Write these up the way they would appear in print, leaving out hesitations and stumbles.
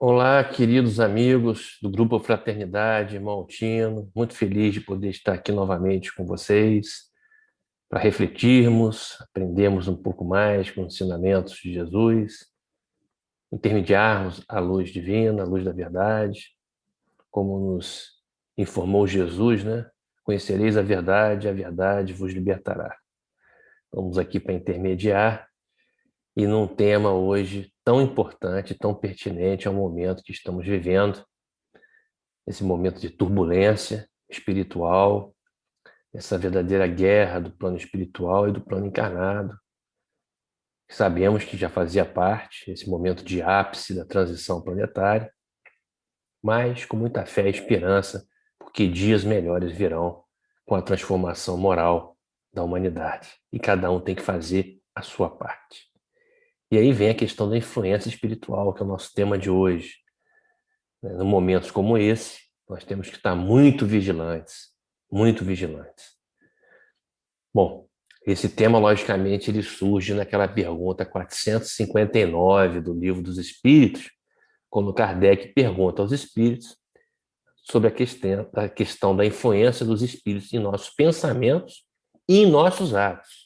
Olá, queridos amigos do Grupo Fraternidade Maltino. Muito feliz de poder estar aqui novamente com vocês para refletirmos, aprendermos um pouco mais com os ensinamentos de Jesus, intermediarmos a luz divina, a luz da verdade, como nos informou Jesus, né? Conhecereis a verdade vos libertará. Vamos aqui para intermediar e num tema hoje tão importante, tão pertinente ao momento que estamos vivendo, esse momento de turbulência espiritual, essa verdadeira guerra do plano espiritual e do plano encarnado. Sabemos que já fazia parte esse momento de ápice da transição planetária, mas com muita fé e esperança, porque dias melhores virão com a transformação moral da humanidade. E cada um tem que fazer a sua parte. E aí vem a questão da influência espiritual, que é o nosso tema de hoje. Em momentos como esse, nós temos que estar muito vigilantes, muito vigilantes. Bom, esse tema, logicamente, ele surge naquela pergunta 459 do Livro dos Espíritos, quando Kardec pergunta aos espíritos sobre a questão da influência dos espíritos em nossos pensamentos e em nossos atos.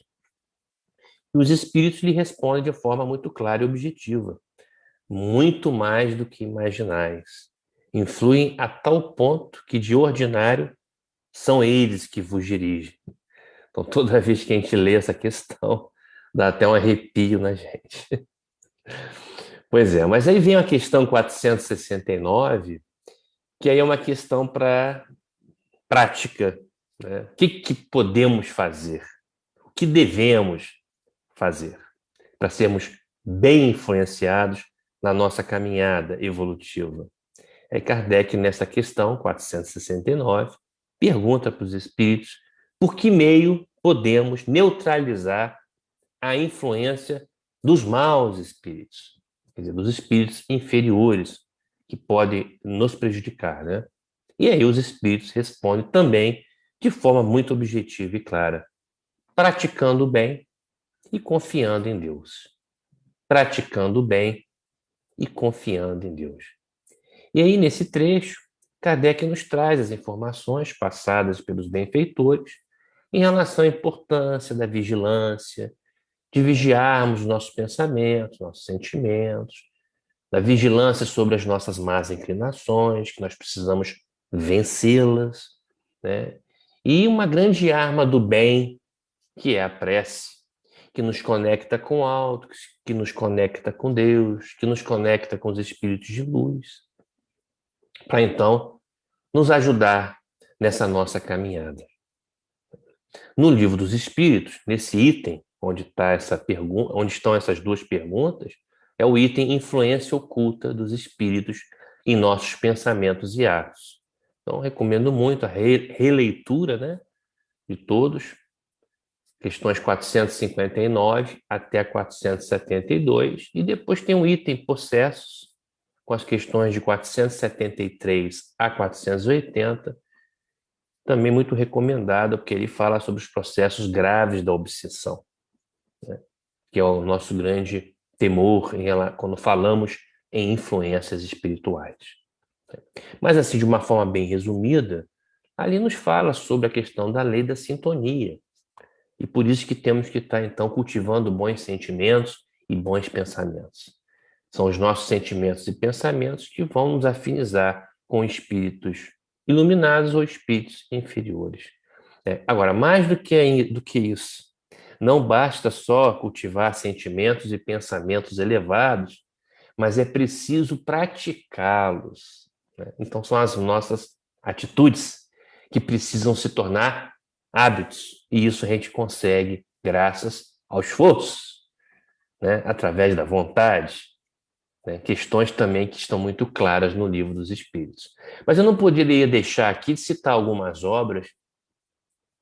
E os espíritos lhe respondem de forma muito clara e objetiva: muito mais do que imaginais. Influem a tal ponto que, de ordinário, são eles que vos dirigem. Então, toda vez que a gente lê essa questão, dá até um arrepio na gente. Pois é, mas aí vem a questão 469, que aí é uma questão para prática, né? O que podemos fazer? O que devemos fazer para sermos bem influenciados na nossa caminhada evolutiva? Aí Kardec, nessa questão 469, pergunta para os espíritos por que meio podemos neutralizar a influência dos maus espíritos, quer dizer, dos espíritos inferiores que podem nos prejudicar, né? E aí os espíritos respondem também de forma muito objetiva e clara, praticando o bem e confiando em Deus. Praticando o bem e confiando em Deus. E aí, nesse trecho, Kardec nos traz as informações passadas pelos benfeitores em relação à importância da vigilância, de vigiarmos nossos pensamentos, nossos sentimentos, da vigilância sobre as nossas más inclinações, que nós precisamos vencê-las, né? E uma grande arma do bem, que é a prece, que nos conecta com o alto, que nos conecta com Deus, que nos conecta com os espíritos de luz, para então nos ajudar nessa nossa caminhada. No Livro dos Espíritos, nesse item, onde estão essas duas perguntas, é o item influência oculta dos espíritos em nossos pensamentos e atos. Então, recomendo muito a releitura, né, de todos, questões 459 até 472, e depois tem o item processos, com as questões de 473 a 480, também muito recomendado, porque ele fala sobre os processos graves da obsessão, né? Que é o nosso grande temor quando falamos em influências espirituais. Mas, assim, de uma forma bem resumida, ali nos fala sobre a questão da lei da sintonia. E por isso que temos que estar, então, cultivando bons sentimentos e bons pensamentos. São os nossos sentimentos e pensamentos que vão nos afinizar com espíritos iluminados ou espíritos inferiores. Agora, mais do que isso, não basta só cultivar sentimentos e pensamentos elevados, mas é preciso praticá-los, né? Então, são as nossas atitudes que precisam se tornar hábitos, e isso a gente consegue graças ao esforço, né? Através da vontade, né? Questões também que estão muito claras no Livro dos Espíritos. Mas eu não poderia deixar aqui de citar algumas obras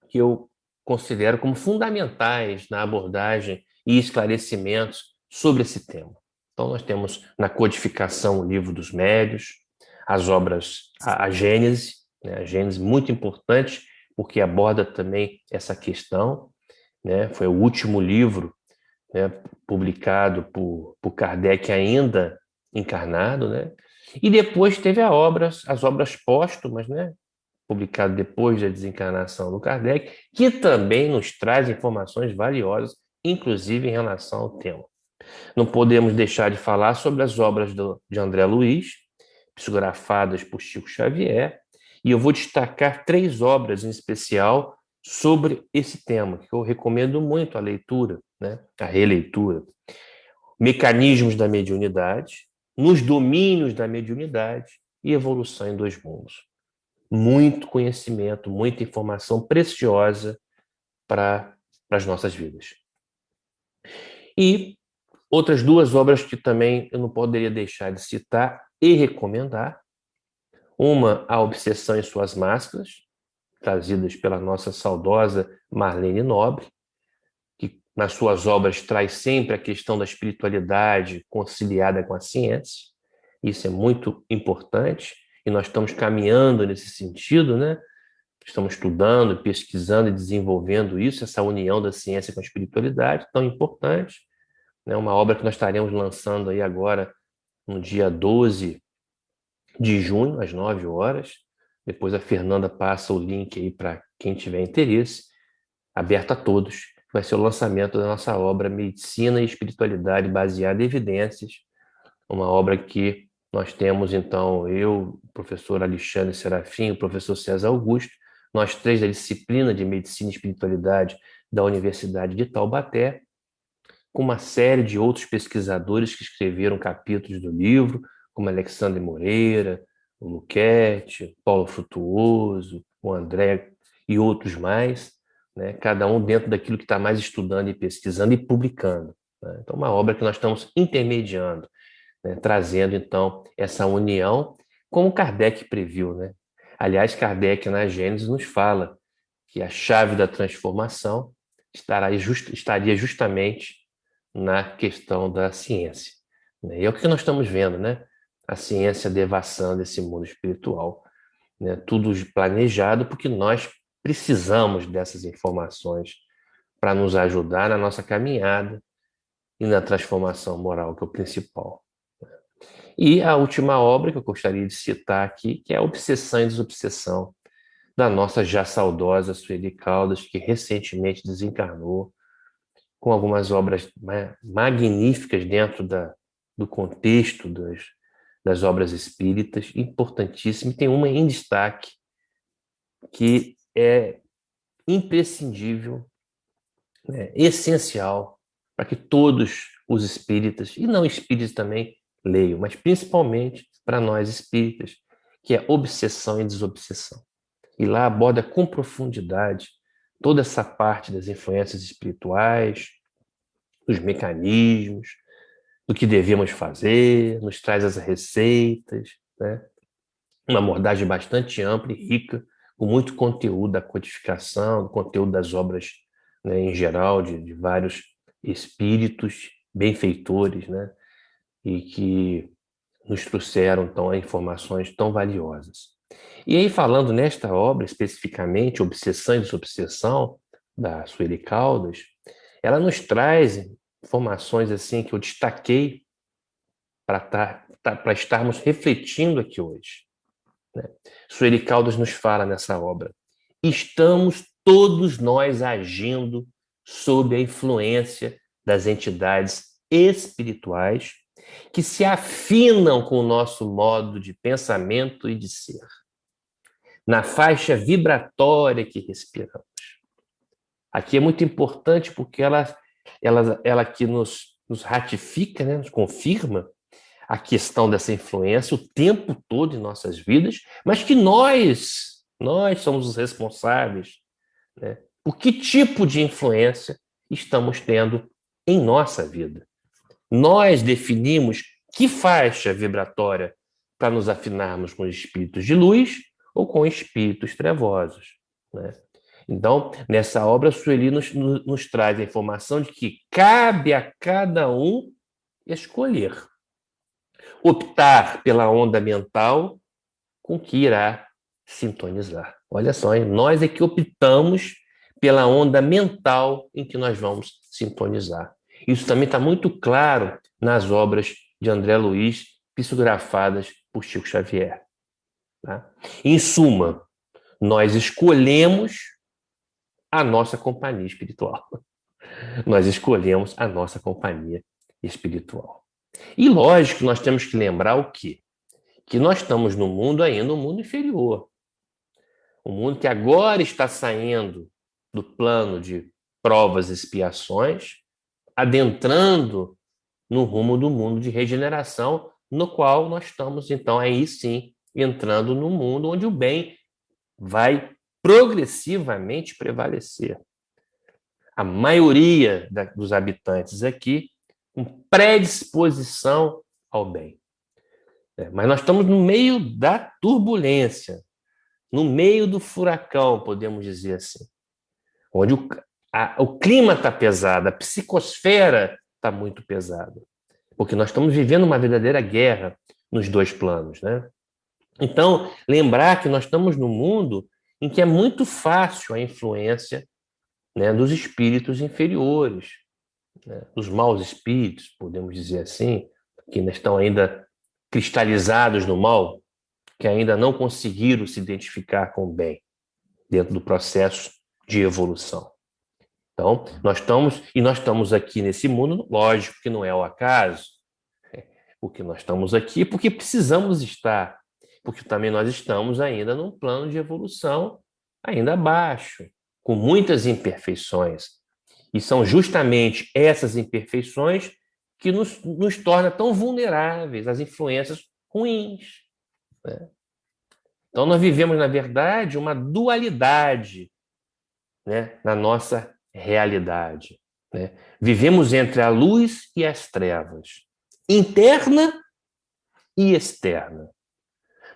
que eu considero como fundamentais na abordagem e esclarecimentos sobre esse tema. Então, nós temos na codificação o Livro dos Médios, as obras, a Gênese, né? A Gênese muito importante, porque aborda também essa questão, né? Foi o último livro, né, publicado por Kardec ainda encarnado, né? E depois teve as obras póstumas, né? Publicado depois da desencarnação do Kardec, que também nos traz informações valiosas, inclusive em relação ao tema. Não podemos deixar de falar sobre as obras de André Luiz, psicografadas por Chico Xavier, e eu vou destacar 3 obras em especial sobre esse tema, que eu recomendo muito a leitura, né? A releitura. Mecanismos da mediunidade, nos domínios da mediunidade e evolução em 2 mundos. Muito conhecimento, muita informação preciosa para as nossas vidas. E outras 2 obras que também eu não poderia deixar de citar e recomendar. Uma, A Obsessão e Suas Máscaras, trazidas pela nossa saudosa Marlene Nobre, que nas suas obras traz sempre a questão da espiritualidade conciliada com a ciência. Isso é muito importante e nós estamos caminhando nesse sentido, né? Estamos estudando, pesquisando e desenvolvendo isso, essa união da ciência com a espiritualidade, tão importante. Né? Uma obra que nós estaremos lançando aí agora, no dia 12 de junho, às 9 horas. Depois a Fernanda passa o link aí para quem tiver interesse, aberto a todos. Vai ser o lançamento da nossa obra Medicina e Espiritualidade baseada em evidências, uma obra que nós temos, então, eu, o professor Alexandre Serafim, o professor César Augusto, nós 3 da disciplina de Medicina e Espiritualidade da Universidade de Taubaté, com uma série de outros pesquisadores que escreveram capítulos do livro, como Alexandre Moreira, o Luquete, Paulo Frutuoso, o André e outros mais, né? Cada um dentro daquilo que está mais estudando e pesquisando e publicando. Né? Então, uma obra que nós estamos intermediando, né? Trazendo, então, essa união, como Kardec previu. Né? Aliás, Kardec, na Gênesis, nos fala que a chave da transformação estaria justamente na questão da ciência. Né? E é o que nós estamos vendo, né? A ciência devassando esse mundo espiritual. Né? Tudo planejado porque nós precisamos dessas informações para nos ajudar na nossa caminhada e na transformação moral, que é o principal. E a última obra que eu gostaria de citar aqui, que é a Obsessão e Desobsessão, da nossa já saudosa Sueli Caldas, que recentemente desencarnou, com algumas obras magníficas dentro do contexto das obras espíritas, importantíssimo. E tem uma em destaque que é imprescindível, né, essencial, para que todos os espíritas, e não espíritas também, leiam, mas principalmente para nós espíritas, que é Obsessão e Desobsessão. E lá aborda com profundidade toda essa parte das influências espirituais, dos mecanismos, do que devemos fazer, nos traz as receitas, né? Uma abordagem bastante ampla e rica, com muito conteúdo da codificação, do conteúdo das obras, né, em geral, de vários espíritos benfeitores, né? E que nos trouxeram, então, informações tão valiosas. E aí, falando nesta obra, especificamente, Obsessão e Desobsessão, da Sueli Caldas, ela nos traz informações assim que eu destaquei para estarmos refletindo aqui hoje. Né? Sueli Caldas nos fala nessa obra: estamos todos nós agindo sob a influência das entidades espirituais que se afinam com o nosso modo de pensamento e de ser, na faixa vibratória que respiramos. Aqui é muito importante porque ela aqui nos ratifica, né, nos confirma a questão dessa influência o tempo todo em nossas vidas, mas que nós somos os responsáveis, né, por que tipo de influência estamos tendo em nossa vida. Nós definimos que faixa vibratória para nos afinarmos com espíritos de luz ou com espíritos trevosos, né? Então, nessa obra, Sueli nos traz a informação de que cabe a cada um escolher, optar pela onda mental com que irá sintonizar. Olha só, hein? Nós é que optamos pela onda mental em que nós vamos sintonizar. Isso também está muito claro nas obras de André Luiz, psicografadas por Chico Xavier. Tá? Em suma, nós escolhemos a nossa companhia espiritual. Nós escolhemos a nossa companhia espiritual. E lógico, nós temos que lembrar o quê? Que nós estamos no mundo ainda, um mundo inferior. Um mundo que agora está saindo do plano de provas e expiações, adentrando no rumo do mundo de regeneração, no qual nós estamos, então, aí sim, entrando no mundo onde o bem vai progressivamente prevalecer. A maioria dos habitantes aqui com predisposição ao bem. Mas nós estamos no meio da turbulência, no meio do furacão, podemos dizer assim, onde o clima está pesado, a psicosfera está muito pesada, porque nós estamos vivendo uma verdadeira guerra nos dois planos, né? Então, lembrar que nós estamos num mundo em que é muito fácil a influência, né, dos espíritos inferiores, né, dos maus espíritos, podemos dizer assim, que ainda estão ainda cristalizados no mal, que ainda não conseguiram se identificar com o bem dentro do processo de evolução. Então, nós estamos aqui nesse mundo, lógico que não é o acaso, porque nós estamos aqui porque precisamos estar, porque também nós estamos ainda num plano de evolução ainda abaixo, com muitas imperfeições. E são justamente essas imperfeições que nos torna tão vulneráveis às influências ruins. Né? Então, nós vivemos, na verdade, uma dualidade, né, na nossa realidade. Né? Vivemos entre a luz e as trevas, interna e externa.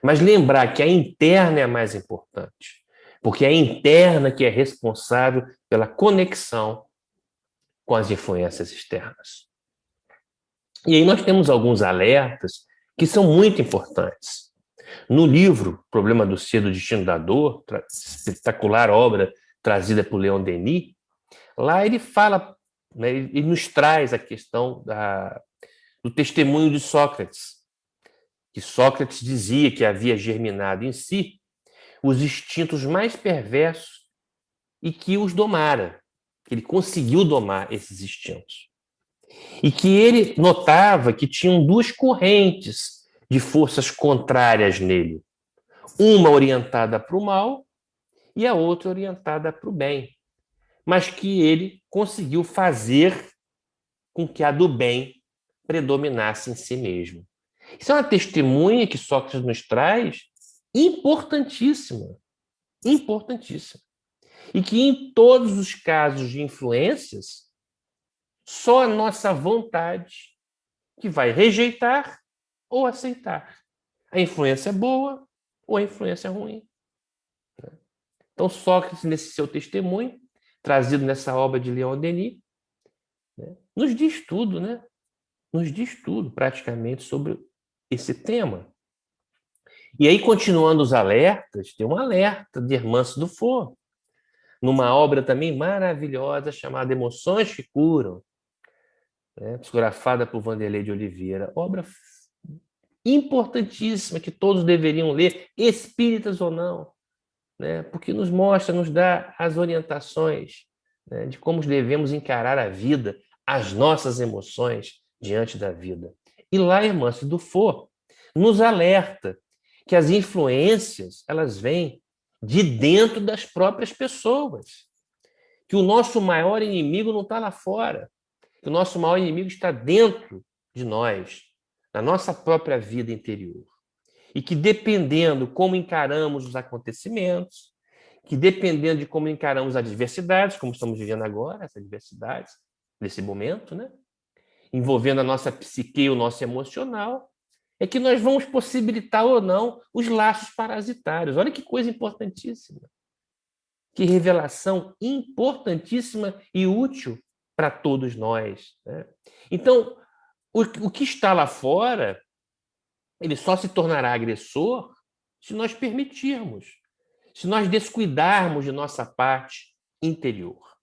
Mas lembrar que a interna é a mais importante, porque é a interna que é responsável pela conexão com as influências externas. E aí nós temos alguns alertas que são muito importantes. No livro Problema do Ser, do Destino da Dor, espetacular obra trazida por Leon Denis, lá ele fala, né, ele nos traz a questão do testemunho de Sócrates, que Sócrates dizia que havia germinado em si os instintos mais perversos e que os domara, que ele conseguiu domar esses instintos. E que ele notava que tinham duas correntes de forças contrárias nele. Uma orientada para o mal e a outra orientada para o bem. Mas que ele conseguiu fazer com que a do bem predominasse em si mesmo. Isso é uma testemunha que Sócrates nos traz importantíssima. Importantíssima. E que em todos os casos de influências, só a nossa vontade que vai rejeitar ou aceitar. A influência é boa ou a influência é ruim. Então, Sócrates, nesse seu testemunho, trazido nessa obra de Leon Denis, né, nos diz tudo, né? Nos diz tudo, praticamente, sobre esse tema. E aí, continuando os alertas, tem um alerta de Hermance Dufour, numa obra também maravilhosa chamada Emoções que Curam, né, psicografada por Vanderlei de Oliveira. Obra importantíssima que todos deveriam ler, espíritas ou não, né, porque nos mostra, nos dá as orientações, né, de como devemos encarar a vida, as nossas emoções diante da vida. E lá, Hermance Dufour nos alerta que as influências, elas vêm de dentro das próprias pessoas, que o nosso maior inimigo não está lá fora, que o nosso maior inimigo está dentro de nós, na nossa própria vida interior. E que dependendo como encaramos os acontecimentos, que dependendo de como encaramos as adversidades, como estamos vivendo agora, essas adversidades, nesse momento, né? Envolvendo a nossa psique e o nosso emocional, é que nós vamos possibilitar ou não os laços parasitários. Olha que coisa importantíssima. Que revelação importantíssima e útil para todos nós. Né? Então, o que está lá fora, ele só se tornará agressor se nós permitirmos, se nós descuidarmos de nossa parte interior.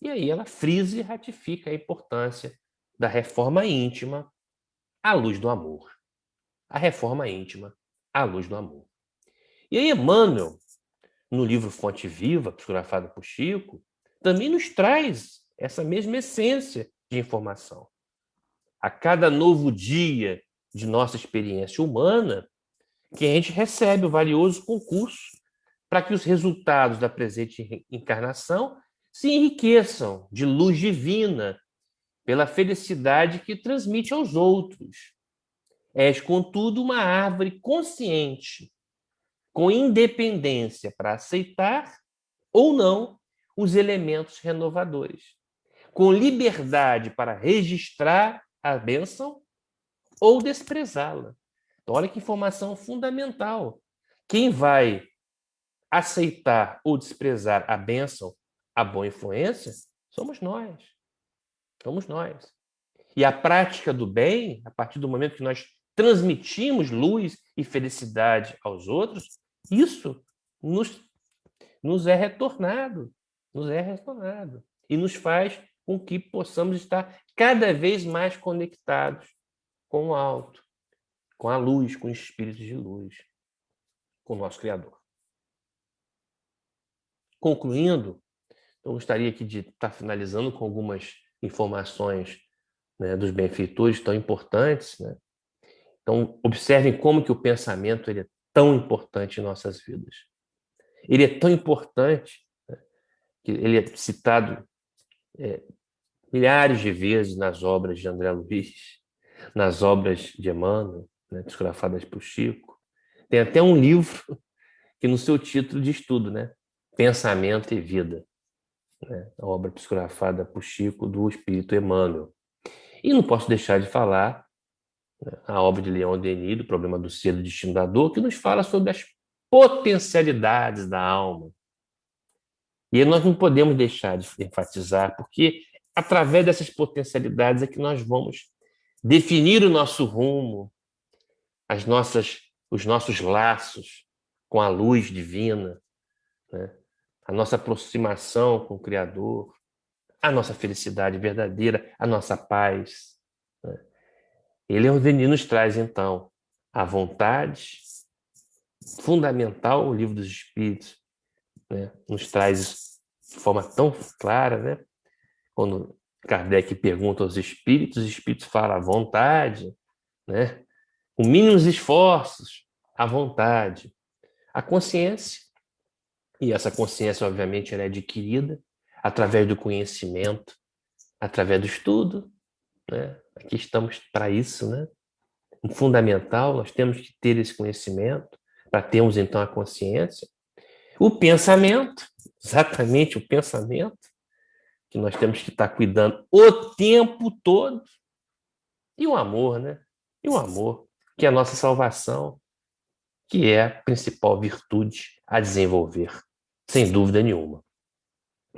E aí ela frisa e ratifica a importância da reforma íntima à luz do amor. a reforma íntima à luz do amor. E aí Emmanuel, no livro Fonte Viva, psicografado por Chico, também nos traz essa mesma essência de informação. A cada novo dia de nossa experiência humana, que a gente recebe o valioso concurso para que os resultados da presente encarnação se enriqueçam de luz divina pela felicidade que transmite aos outros. És, contudo, uma árvore consciente, com independência para aceitar ou não os elementos renovadores, com liberdade para registrar a bênção ou desprezá-la. Então, olha que informação fundamental. Quem vai aceitar ou desprezar a bênção, a boa influência, somos nós. Somos nós. E a prática do bem, a partir do momento que nós transmitimos luz e felicidade aos outros, isso nos é retornado. Nos é retornado. E nos faz com que possamos estar cada vez mais conectados com o alto, com a luz, com os espíritos de luz, com o nosso Criador. Concluindo, eu gostaria aqui de estar finalizando com algumas informações, né, dos benfeitores tão importantes, né? Então, observem como que o pensamento ele é tão importante em nossas vidas. Ele é tão importante, né, que ele é citado milhares de vezes nas obras de André Luiz, nas obras de Emmanuel, né, psicografadas por Chico. Tem até um livro que no seu título diz tudo, né? Pensamento e Vida, né? A obra psicografada por Chico do Espírito Emmanuel. E não posso deixar de falar, né, a obra de Leon Denis, do Problema do Ser, do Destino da Dor, que nos fala sobre as potencialidades da alma. E nós não podemos deixar de enfatizar, porque através dessas potencialidades é que nós vamos definir o nosso rumo, os nossos laços com a luz divina, né? A nossa aproximação com o Criador, a nossa felicidade verdadeira, a nossa paz, né? Leon Denis nos traz, então, a vontade fundamental, o Livro dos Espíritos, né? Nos traz de forma tão clara, né? Quando Kardec pergunta aos espíritos, os espíritos falam a vontade, né? Com mínimos esforços, a vontade, a consciência. E essa consciência, obviamente, ela é adquirida através do conhecimento, através do estudo, né? Aqui estamos para isso, né? Um fundamental, nós temos que ter esse conhecimento para termos, então, a consciência. O pensamento, exatamente o pensamento, que nós temos que estar cuidando o tempo todo. E o amor, né? E o amor, que é a nossa salvação, que é a principal virtude a desenvolver, sem dúvida nenhuma.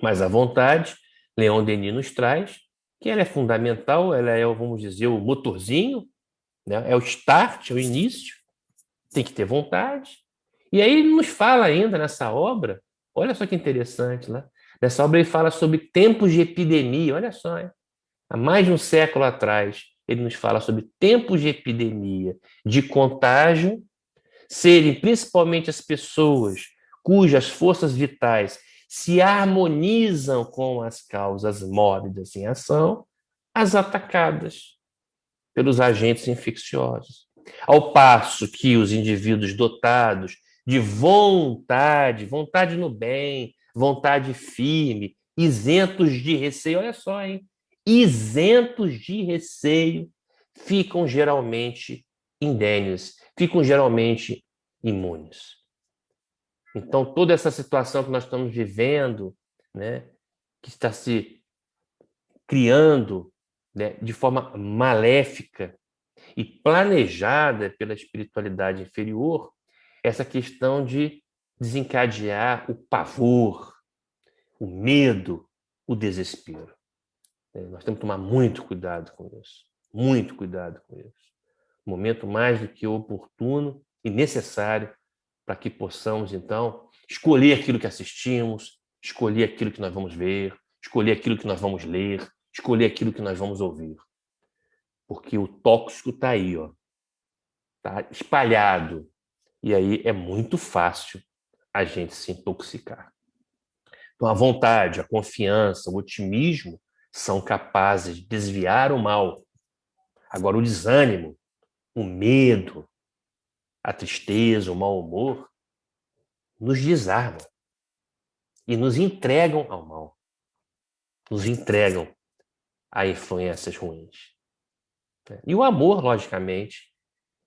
Mas a vontade, Leon Denis nos traz, que ela é fundamental, ela é, vamos dizer, o motorzinho, né? É o start, é o início, tem que ter vontade. E aí ele nos fala ainda nessa obra, olha só que interessante, né? Nessa obra ele fala sobre tempos de epidemia, olha só, hein? Há mais de um século atrás, ele nos fala sobre tempos de epidemia, de contágio, serem principalmente as pessoas cujas forças vitais se harmonizam com as causas mórbidas em ação, as atacadas pelos agentes infecciosos. Ao passo que os indivíduos dotados de vontade, vontade no bem, vontade firme, isentos de receio, olha só, hein? Isentos de receio, ficam geralmente indênios, ficam geralmente imunes. Então, toda essa situação que nós estamos vivendo, né, que está se criando, né, de forma maléfica e planejada pela espiritualidade inferior, essa questão de desencadear o pavor, o medo, o desespero. Nós temos que tomar muito cuidado com isso. Muito cuidado com isso. Momento mais do que oportuno e necessário para que possamos, então, escolher aquilo que assistimos, escolher aquilo que nós vamos ver, escolher aquilo que nós vamos ler, escolher aquilo que nós vamos ouvir. Porque o tóxico está aí, ó. está espalhado. E aí é muito fácil a gente se intoxicar. Então, a vontade, a confiança, o otimismo são capazes de desviar o mal. Agora, o desânimo, o medo, a tristeza, o mau humor, nos desarmam e nos entregam ao mal, nos entregam a influências ruins. E o amor, logicamente,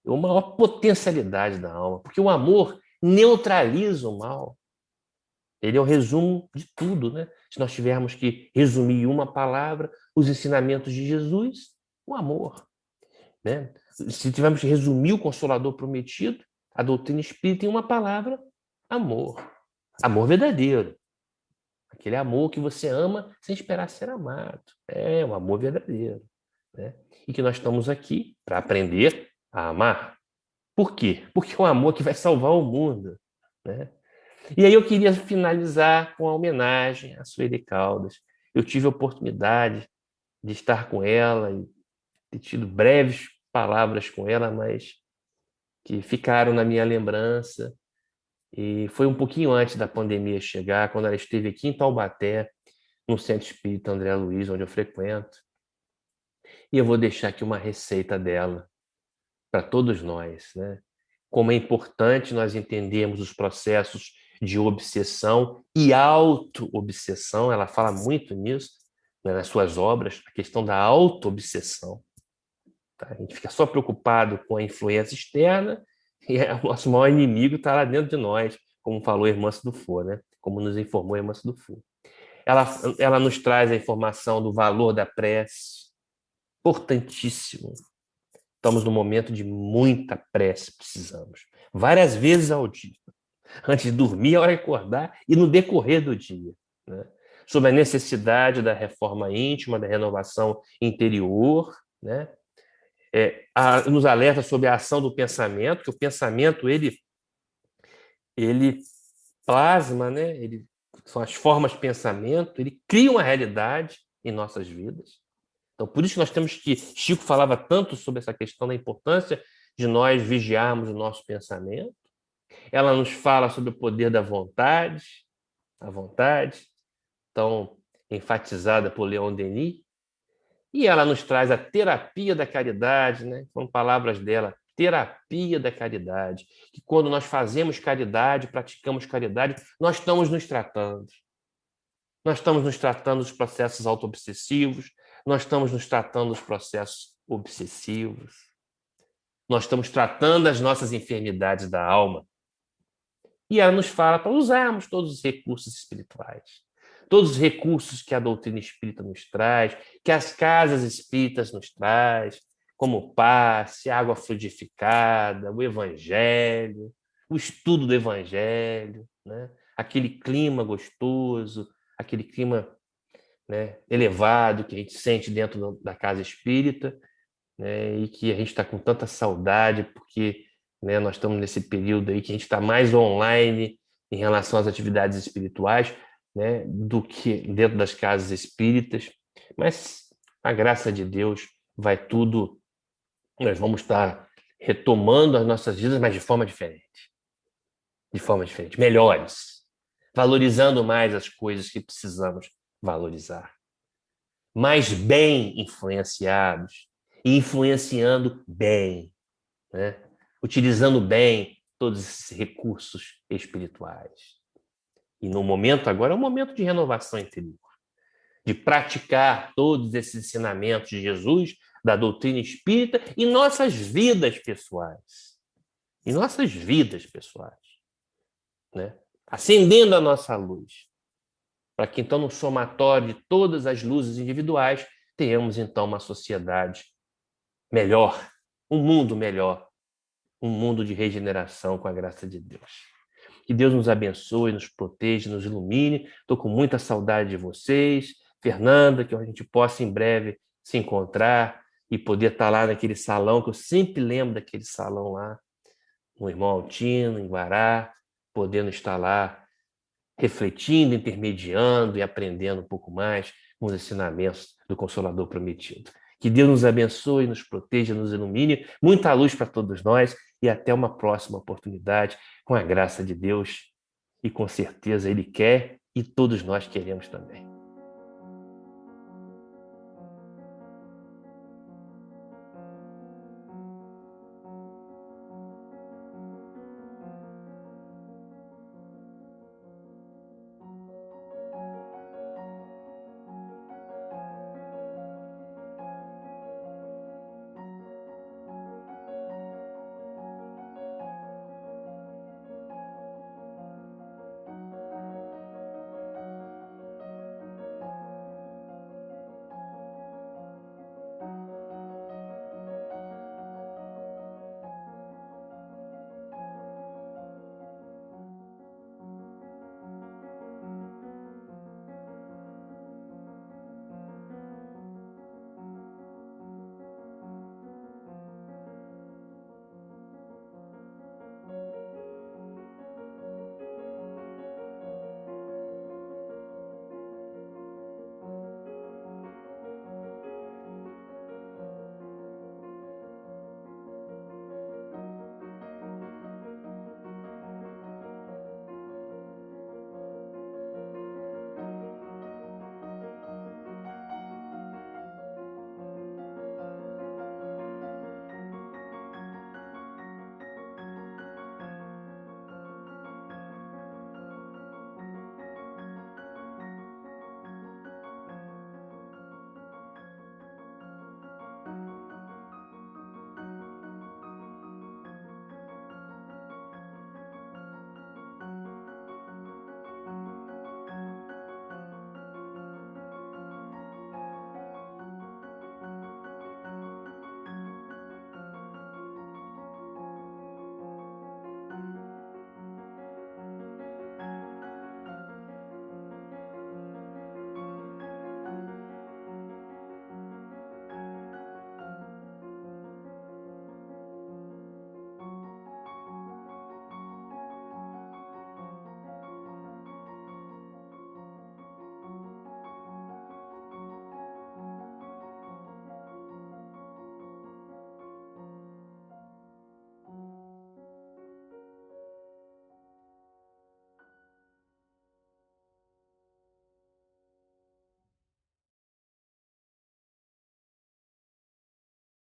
é a maior potencialidade da alma, porque o amor neutraliza o mal. Ele é o resumo de tudo, né? Se nós tivermos que resumir em uma palavra os ensinamentos de Jesus, o amor, né? Se tivermos que resumir o Consolador prometido, a doutrina espírita em uma palavra, amor. Amor verdadeiro. Aquele amor que você ama sem esperar ser amado. É o amor verdadeiro, né? E que nós estamos aqui para aprender a amar. Por quê? Porque é um amor que vai salvar o mundo, né? E aí eu queria finalizar com a homenagem à Sueli Caldas. Eu tive a oportunidade de estar com ela e ter tido breves palavras com ela, mas que ficaram na minha lembrança. E foi um pouquinho antes da pandemia chegar, quando ela esteve aqui em Taubaté, no Centro Espírita André Luiz, onde eu frequento. E eu vou deixar aqui uma receita dela para todos nós, né? Como é importante nós entendermos os processos de obsessão e auto-obsessão. Ela fala muito nisso, né, nas suas obras, a questão da auto-obsessão. Tá? A gente fica só preocupado com a influência externa e o nosso maior inimigo está lá dentro de nós, como falou a irmã Dufour, né? Como nos informou a irmã Dufour. Ela nos traz a informação do valor da prece, importantíssimo. Estamos num momento de muita prece, precisamos. Várias vezes ao dia. Antes de dormir, a hora de acordar e no decorrer do dia. Né? Sobre a necessidade da reforma íntima, da renovação interior, né? Nos alerta sobre a ação do pensamento, que o pensamento ele plasma, né? São as formas de pensamento, ele cria uma realidade em nossas vidas. Então, por isso que nós temos que... Chico falava tanto sobre essa questão da importância de nós vigiarmos o nosso pensamento. Ela nos fala sobre o poder da vontade, a vontade, tão enfatizada por Leon Denis. E ela nos traz a terapia da caridade, né? Com palavras dela, terapia da caridade. Que quando nós fazemos caridade, praticamos caridade, nós estamos nos tratando. Nós estamos nos tratando dos processos autoobsessivos, nós estamos nos tratando dos processos obsessivos, nós estamos tratando as nossas enfermidades da alma. E ela nos fala para usarmos todos os recursos espirituais, todos os recursos que a doutrina espírita nos traz, que as casas espíritas nos traz, como o passe, a água fluidificada, o evangelho, o estudo do evangelho, né? Aquele clima gostoso, aquele clima, né, elevado que a gente sente dentro da casa espírita, né, e que a gente está com tanta saudade, porque, né, nós estamos nesse período aí que a gente está mais online em relação às atividades espirituais, né, do que dentro das casas espíritas. Mas a graça de Deus vai tudo, nós vamos estar retomando as nossas vidas, mas de forma diferente, melhores, valorizando mais as coisas que precisamos valorizar, mais bem influenciados e influenciando bem, né? Utilizando bem todos esses recursos espirituais. E no momento agora é um momento de renovação interior, de praticar todos esses ensinamentos de Jesus, da doutrina espírita, em nossas vidas pessoais. Em nossas vidas pessoais, né? Acendendo a nossa luz, para que então no somatório de todas as luzes individuais tenhamos então uma sociedade melhor, um mundo melhor, um mundo de regeneração com a graça de Deus. Que Deus nos abençoe, nos proteja, nos ilumine. Estou com muita saudade de vocês. Fernanda, que a gente possa em breve se encontrar e poder estar lá naquele salão, que eu sempre lembro daquele salão lá, no Irmão Altino, em Guará, podendo estar lá refletindo, intermediando e aprendendo um pouco mais com os ensinamentos do Consolador prometido. Que Deus nos abençoe, nos proteja, nos ilumine. Muita luz para todos nós e até uma próxima oportunidade, com a graça de Deus. E com certeza Ele quer e todos nós queremos também.